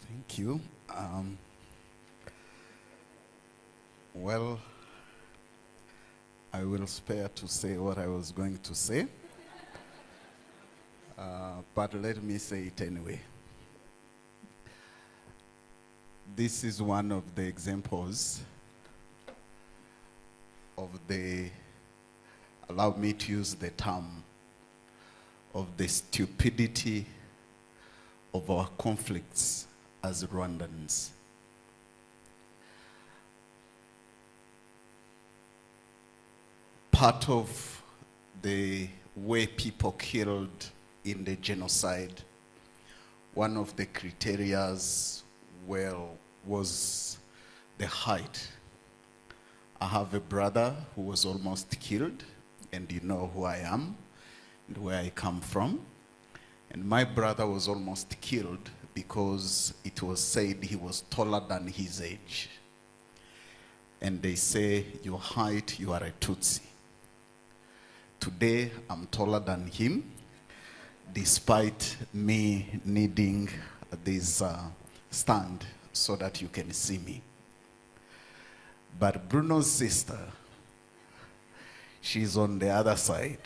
Thank you. Well, I will spare to say what I was going to say, but let me say it anyway. This is one of the examples of allow me to use the term, of the stupidity of our conflicts as Rwandans. Part of the way people killed in the genocide, one of the criteria, was the height. I have a brother who was almost killed, and you know who I am and where I come from. And my brother was almost killed because it was said he was taller than his age. And they say, your height, you are a Tutsi. Today, I'm taller than him, despite me needing this stand so that you can see me. But Bruno's sister, she's on the other side.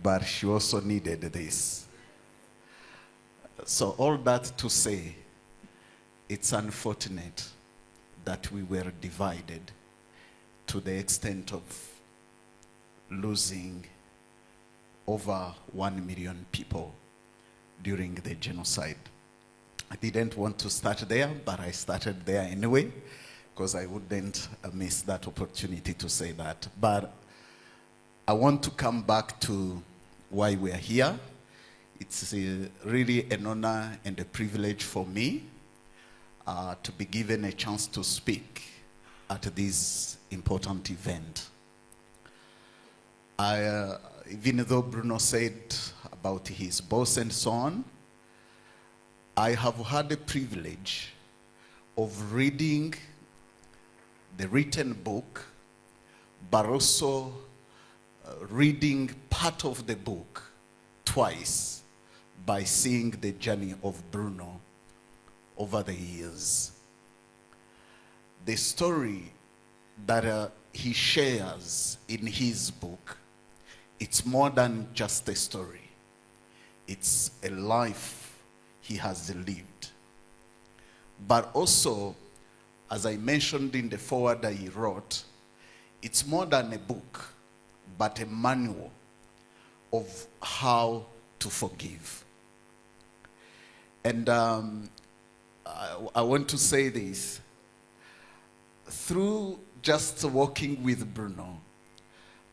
But she also needed this. So all that to say, it's unfortunate that we were divided to the extent of losing over 1 million people during the genocide. I didn't want to start there, but I started there anyway, because I wouldn't miss that opportunity to say that. But I want to come back to why we are here. It's really an honor and a privilege for me to be given a chance to speak at this important event. Even though Bruno said about his boss and so on, I have had the privilege of reading the written book, but also reading part of the book twice by seeing the journey of Bruno over the years. The story that he shares in his book, it's more than just a story. It's a life he has lived. But also, as I mentioned in the foreword that he wrote, it's more than a book, but a manual of how to forgive. And I want to say this. Through just walking with Bruno,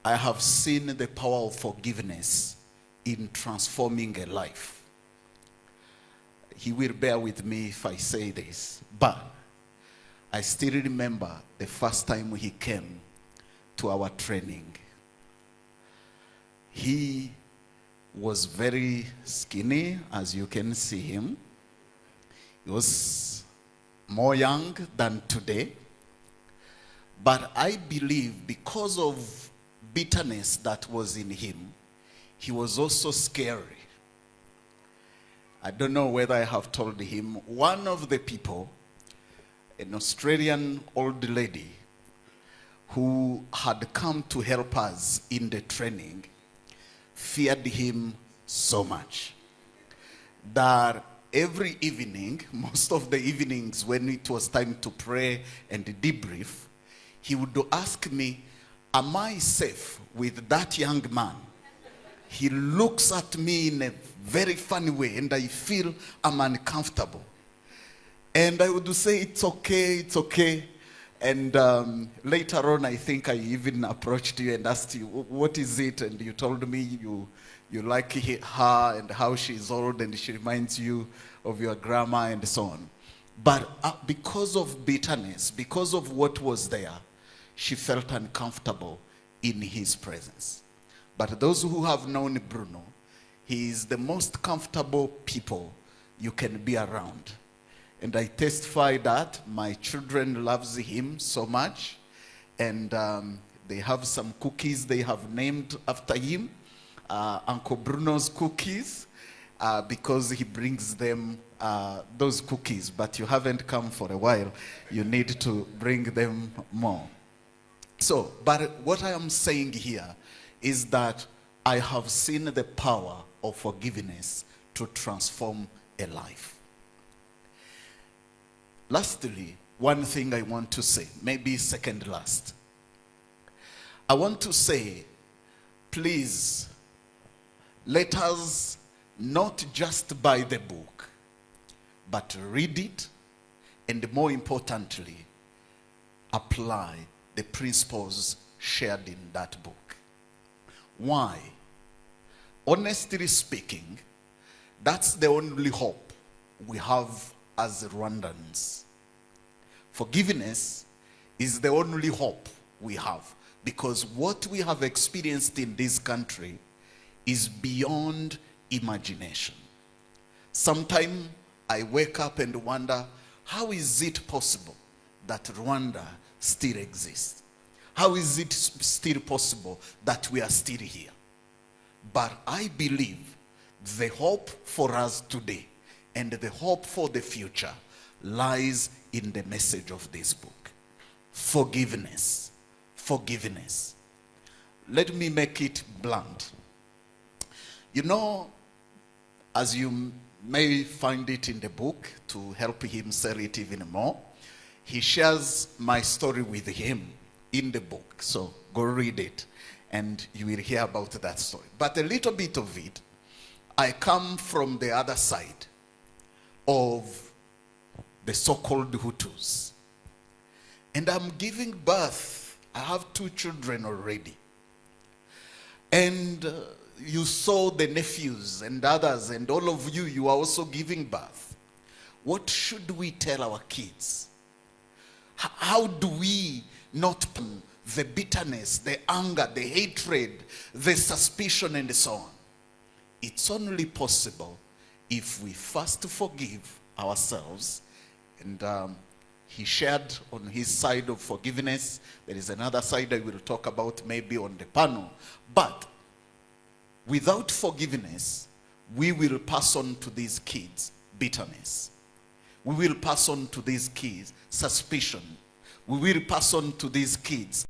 I have seen the power of forgiveness in transforming a life. He will bear with me if I say this, but I still remember the first time he came to our training. He was very skinny, as you can see him. He was more young than today. But I believe because of bitterness that was in him, he was also scary. I don't know whether I have told him, one of the people, an Australian old lady who had come to help us in the training, feared him so much that every evening, most of the evenings when it was time to pray and debrief, he would ask me, am I safe with that young man? He looks at me in a very funny way and I feel I'm uncomfortable. And I would say, it's okay, it's okay. And later on, I think I even approached you and asked you, what is it? And you told me you like her and how she's old and she reminds you of your grandma and so on. But because of bitterness, because of what was there, she felt uncomfortable in his presence. But those who have known Bruno, he is the most comfortable people you can be around. And I testify that my children loves him so much. And they have some cookies they have named after him, Uncle Bruno's cookies. because he brings them those cookies, but you haven't come for a while. You need to bring them more. So, but what I am saying here is that I have seen the power of forgiveness to transform a life. Lastly, one thing I want to say, maybe second last. I want to say, please, let us not just buy the book, but read it, and more importantly, apply the principles shared in that book. Why? Honestly speaking, that's the only hope we have as Rwandans. Forgiveness is the only hope we have, because what we have experienced in this country is beyond imagination. Sometimes I wake up and wonder, how is it possible that Rwanda still exists? How is it still possible that we are still here? But I believe the hope for us today and the hope for the future lies in the message of this book. Forgiveness. Forgiveness. Let me make it blunt. You know, as you may find it in the book, to help him sell it even more, he shares my story with him in the book. So go read it and you will hear about that story. But a little bit of it, I come from the other side of the so-called Hutus. And I'm giving birth. I have 2 children already. And you saw the nephews and others, and all of you, you are also giving birth. What should we tell our kids? How do we not put the bitterness, the anger, the hatred, the suspicion, and so on? It's only possible if we first forgive ourselves. And he shared on his side of forgiveness. There is another side I will talk about maybe on the panel. But without forgiveness, we will pass on to these kids bitterness. We will pass on to these kids suspicion. We will pass on to these kids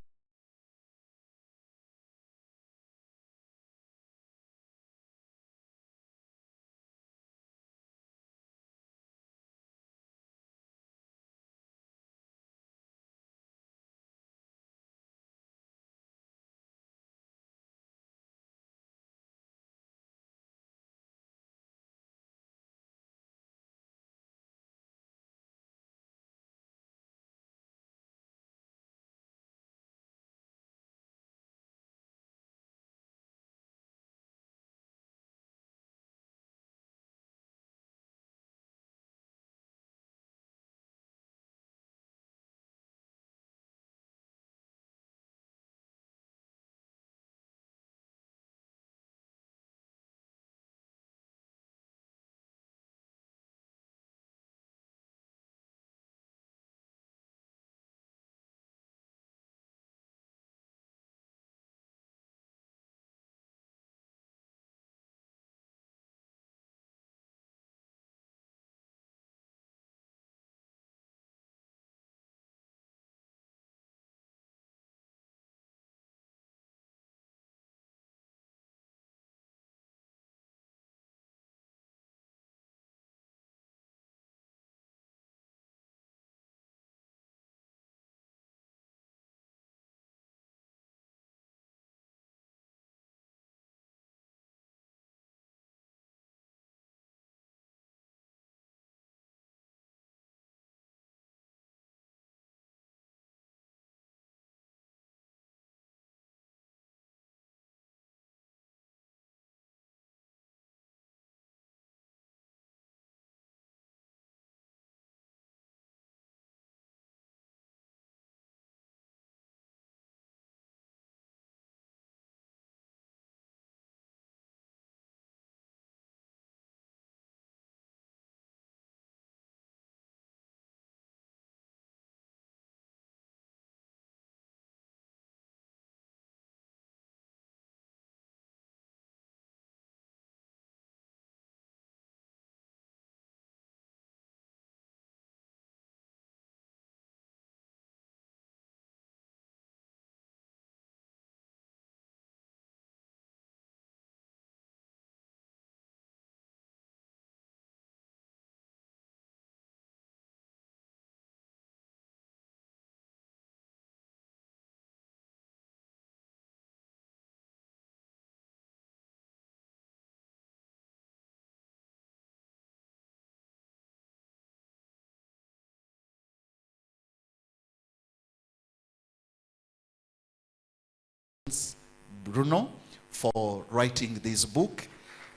Bruno for writing this book,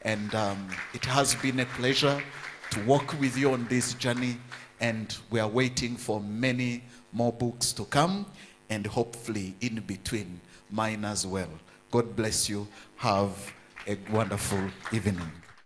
and it has been a pleasure to walk with you on this journey, and we are waiting for many more books to come, and hopefully in between mine as well. God bless you. Have a wonderful evening.